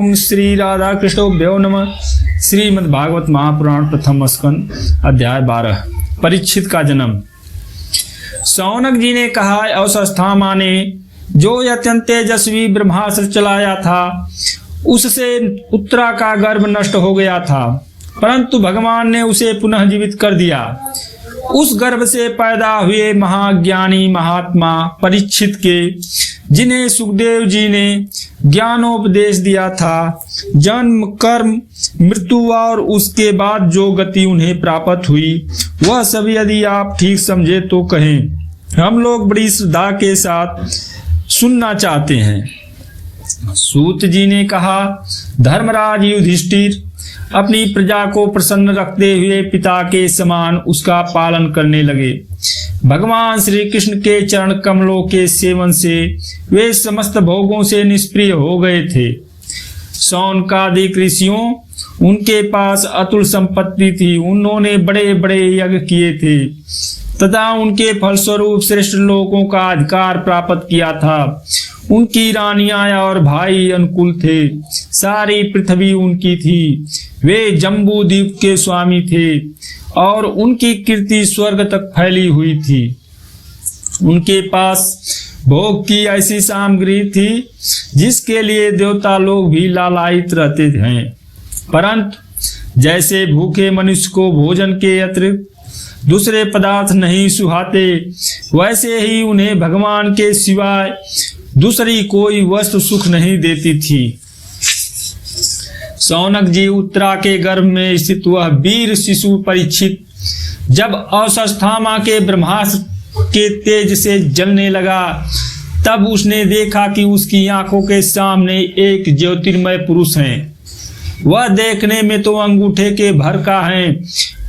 ओम श्री राधा कृष्णभ्यो नमः। श्रीमद्भागवत महापुराण प्रथम स्कंद अध्याय 12। परीक्षित का जन्म। शौनक जी ने कहा, अवस्थामा ने जो अत्यंत तेजस्वी ब्रह्मास्त्र चलाया था उससे उत्तरा का गर्भ नष्ट हो गया था, परंतु भगवान ने उसे पुनः जीवित कर दिया। उस गर्भ से पैदा हुए महाज्ञानी महात्मा परीक्षित के, जिन्हें सुखदेव जी ने ज्ञानोपदेश दिया था, जन्म कर्म मृत्यु और उसके बाद जो गति उन्हें प्राप्त हुई वह सब यदि आप ठीक समझे तो कहें। हम लोग बड़ी श्रद्धा के साथ सुनना चाहते हैं। सूत जी ने कहा, धर्मराज युधिष्ठिर अपनी प्रजा को प्रसन्न रखते हुए पिता के समान उसका पालन करने लगे। भगवान श्री कृष्ण के चरण कमलों के सेवन से वे समस्त भोगों से निष्प्रिय हो गए थे। शौनकादिक ऋषियों, उनके पास अतुल संपत्ति थी। उन्होंने बड़े बड़े यज्ञ किए थे तथा उनके फलस्वरूप श्रेष्ठ लोगों का अधिकार प्राप्त किया था। उनकी रानियां और भाई अनुकूल थे। सारी पृथ्वी उनकी थी। वे जम्बू द्वीप के स्वामी थे और उनकी कीर्ति स्वर्ग तक फैली हुई थी। उनके पास भोग की ऐसी सामग्री थी जिसके लिए देवता लोग भी लालायित रहते हैं, परंतु जैसे भूखे मनुष्य को भोजन के अतिरिक्त दूसरे पदार्थ नहीं सुहाते, वैसे ही उन्हें भगवान के सिवाय दूसरी कोई वस्तु सुख नहीं देती थी। शौनक जी उत्तरा के गर्भ में स्थित वह वीर शिशु परीक्षित जब अवस्थामा के ब्रह्मास्त्र के तेज से जलने लगा, तब उसने देखा कि उसकी आंखों के सामने एक ज्योतिर्मय पुरुष है। वह देखने में तो अंगूठे के भर का है,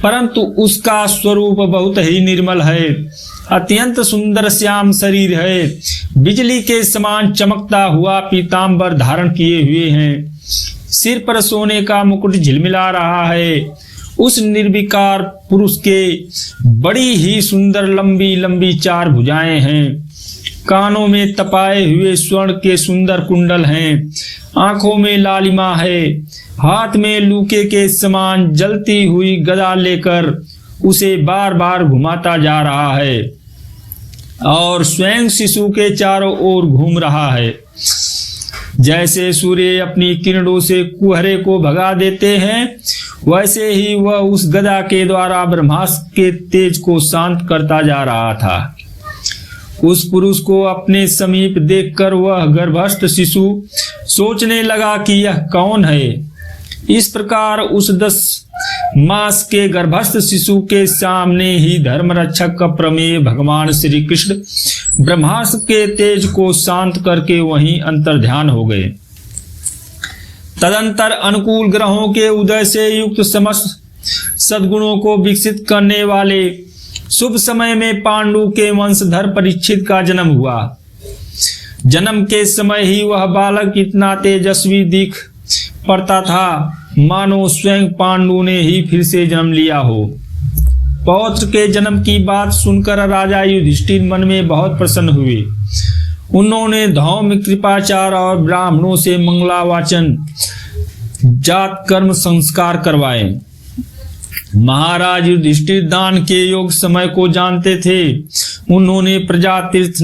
परंतु उसका स्वरूप बहुत ही निर्मल है। अत्यंत सुंदर श्याम शरीर है। बिजली के समान चमकता हुआ पीतांबर धारण किए हुए हैं। सिर पर सोने का मुकुट झिलमिला रहा है। उस निर्विकार पुरुष के बड़ी ही सुंदर लंबी लंबी 4 भुजाएं हैं। कानों में तपाए हुए स्वर्ण के सुंदर कुंडल हैं। आंखों में लालिमा है। हाथ में लूके के समान जलती हुई गदा लेकर उसे बार बार घुमाता जा रहा है और स्वयं शिशु के चारों ओर घूम रहा है। जैसे सूर्य अपनी किरणों से कुहरे को भगा देते हैं, वैसे ही वह उस गदा के द्वारा ब्रह्मास्त्र के तेज को शांत करता जा रहा था। उस पुरुष को अपने समीप देखकर वह गर्भस्थ शिशु सोचने लगा कि यह कौन है। इस प्रकार उस 10 मास के गर्भस्थ शिशु के सामने ही धर्म रक्षक का प्रमेय भगवान श्री कृष्ण ब्रह्मास्त्र के तेज को शांत करके वहीं अंतर्ध्यान हो गए। तदंतर अनुकूल ग्रहों के उदय से युक्त समस्त सद्गुणों को विकसित करने वाले शुभ समय में पांडु के वंशधर परीक्षित का जन्म हुआ। जन्म के समय ही वह बालक इतना तेजस्वी दिख पड़ता था मानो स्वयं पांडु ने ही फिर से जन्म लिया हो। पौत्र के जन्म की बात सुनकर राजा युधिष्ठिर मन में बहुत प्रसन्न हुए। उन्होंने धौम्य कृपाचार्य और ब्राह्मणों से मंगलावाचन जात कर्म संस्कार करवाए। महाराज युधिष्ठिर दान के योग समय को जानते थे। उन्होंने प्रजातीर्थ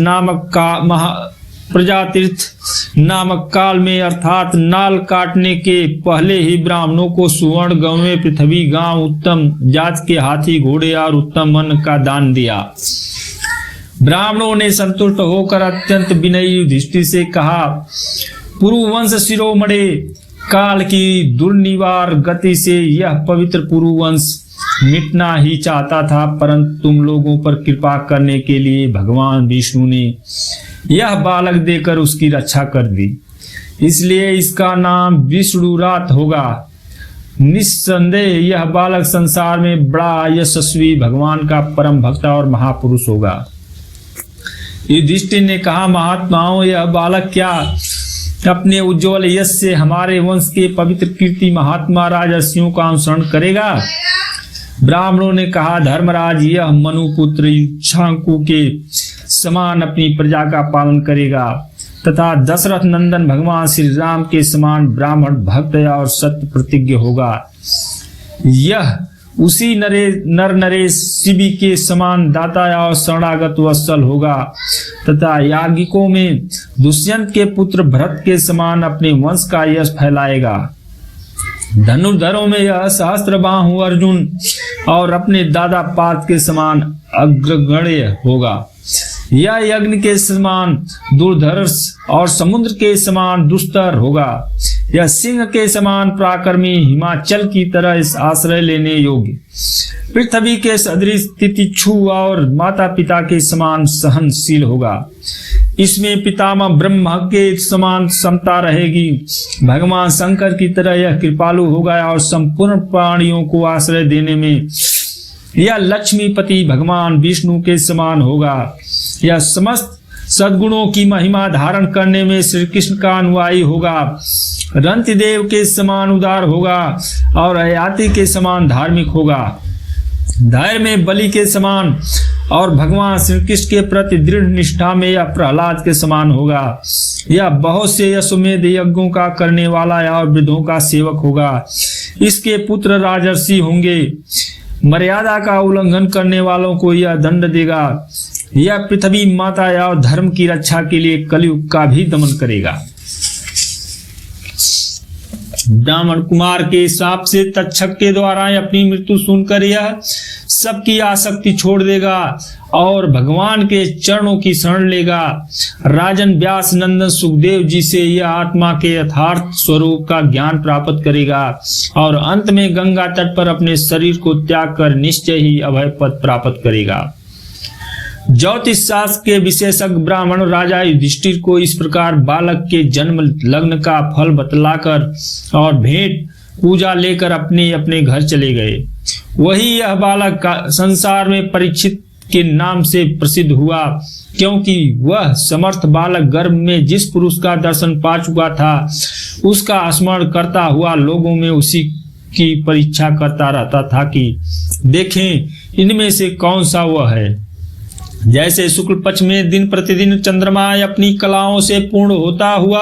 नामक काल में अर्थात नाल काटने के पहले ही ब्राह्मणों को सुवर्ण गौवें, पृथ्वी, गांव, उत्तम जात के हाथी घोड़े और उत्तम अन्न का दान दिया। ब्राह्मणों ने संतुष्ट होकर अत्यंत विनयी युधिष्ठिर से कहा, पुरुवंश शिरोमणे काल की दुर्निवार गति से यह पवित्र पुरुवंश मिटना ही चाहता था, परंतु तुम लोगों पर कृपा करने के लिए भगवान विष्णु ने यह बालक देकर उसकी रक्षा कर दी, इसलिए इसका नाम विष्णुरात होगा। निस्संदेह यह बालक संसार में बड़ा यशस्वी भगवान का परम भक्त और महापुरुष होगा। युधिष्ठिर ने कहा, महात्माओं, यह बालक क्या अपने उज्जवल यश से हमारे वंश के पवित्र कीर्ति महात्मा राजर्षियों का अनुसरण करेगा? ब्राह्मणों ने कहा, धर्मराज, यह मनुपुत्र इक्ष्वाकु के समान अपनी प्रजा का पालन करेगा तथा दशरथ नंदन भगवान श्री राम के समान ब्राह्मण भक्त और सत्य प्रतिज्ञ होगा। यह उसी नर नरेश शिवी के समान दाता और शरणागत वत्सल होगा तथा याज्ञिकों में दुष्यंत के पुत्र भरत के समान अपने वंश का यश फैलाएगा। धनुर्धरों में यह सहस्त्रबाहु अर्जुन और अपने दादा पार्थ के समान अग्रगण्य होगा। यह यज्ञ के समान दुर्धर्ष और समुद्र के समान दुस्तर होगा। यह सिंह के समान पराक्रमी हिमाचल की तरह इस आश्रय लेने योग्य, पृथ्वी के सदृश तितिक्षु और माता पिता के समान सहनशील होगा। इसमें पितामह ब्रह्मा के समान समता रहेगी। भगवान शंकर की तरह यह कृपालु होगा और संपूर्ण प्राणियों को आश्रय देने में यह लक्ष्मीपति भगवान विष्णु के समान होगा। यह समस्त सद्गुणों की महिमा धारण करने में श्री कृष्ण का अनुयायी होगा। रंतिदेव के समान उदार होगा और अयाति के समान धार्मिक होगा। धैर्य में बलि के समान और भगवान श्री कृष्ण के प्रति दृढ़ निष्ठा में यह प्रहलाद के समान होगा। यह बहुत से अश्वमेध यज्ञों का करने वाला और वृद्धों का सेवक होगा। इसके पुत्र राजर्षि होंगे। मर्यादा का उल्लंघन करने वालों को यह दंड देगा। यह पृथ्वी माता और धर्म की रक्षा के लिए कलयुग का भी दमन करेगा। ब्राह्मण कुमार के श्राप से तक्षक के द्वारा अपनी मृत्यु सुनकर यह सबकी आसक्ति छोड़ देगा और भगवान के चरणों की शरण लेगा। राजन व्यास नंदन सुखदेव जी से यह आत्मा के यथार्थ स्वरूप का ज्ञान प्राप्त करेगा और अंत में गंगा तट पर अपने शरीर को त्याग कर निश्चय ही अभय पद प्राप्त करेगा। ज्योतिष शास्त्र के विशेषज्ञ ब्राह्मण राजा युधिष्ठिर को इस प्रकार बालक के जन्म लग्न का फल बतलाकर और भेंट पूजा लेकर अपने अपने घर चले गए। वही यह बालक का संसार में परीक्षित के नाम से प्रसिद्ध हुआ, क्योंकि वह समर्थ बालक गर्भ में जिस पुरुष का दर्शन पा चुका था उसका स्मरण करता हुआ लोगों में उसी की परीक्षा करता रहता था कि देखें इनमें से कौन सा वह है। जैसे शुक्ल पक्ष में दिन प्रतिदिन चंद्रमा अपनी कलाओं से पूर्ण होता हुआ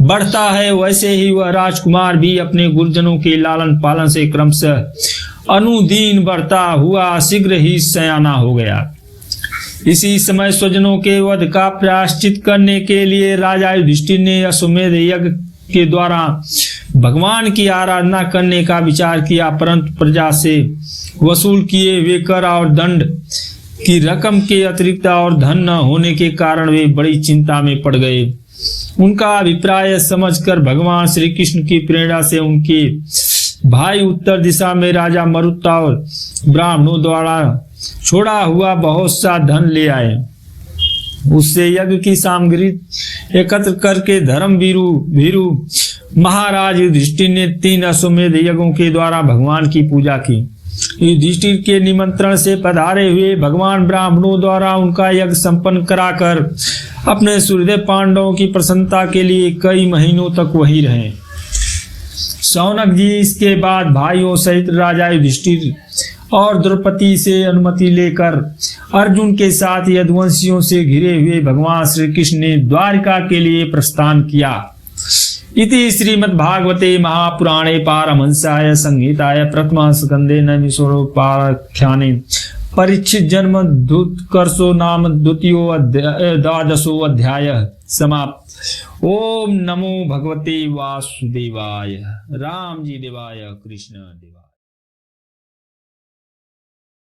बढ़ता है, वैसे ही वह राजकुमार भी अपने गुरुजनों के लालन पालन से क्रमशः अनुदीन बढ़ता हुआ शीघ्र ही सयाना हो गया। इसी समय स्वजनों के वध का प्रायश्चित करने के लिए राजा युधिष्ठिर ने अश्वमेध यज्ञ के द्वारा भगवान की आराधना करने का विचार किया, परंतु प्रजा से वसूल किए हुए कर और दंड की रकम के अतिरिक्त और धन न होने के कारण वे बड़ी चिंता में पड़ गए। उनका अभिप्राय समझकर भगवान श्री कृष्ण की प्रेरणा से उनके भाई उत्तर दिशा में राजा मरुत्ता और ब्राह्मणों द्वारा छोड़ा हुआ बहुत सा धन ले आए। उससे यज्ञ की सामग्री एकत्र करके धर्म भीरु महाराज युधिष्ठिर ने 3 अश्वमेध यज्ञों के द्वारा भगवान की पूजा की। युधिष्ठिर के निमंत्रण से पधारे हुए भगवान ब्राह्मणों द्वारा उनका यज्ञ संपन्न कराकर अपने सूर्यदेव पांडवों की प्रसन्नता के लिए कई महीनों तक वहीं रहे। शौनक जी इसके बाद भाइयों सहित राजा युधिष्ठिर और द्रौपदी से अनुमति लेकर अर्जुन के साथ यदुवंशियों से घिरे हुए भगवान श्री कृष्ण ने द्वारिका के लिए प्रस्थान किया। इति श्रीमद्भागवते महापुराणे पारमहंस्यां संहितायां प्रथम स्कंदे नैमिषोपाख्याने परीक्षित जन्म धूतकर्षो नाम द्वादशो अध्यायः समाप्त। ओम नमो भगवते वासुदेवाय। राम जी देवाय कृष्ण देवाय।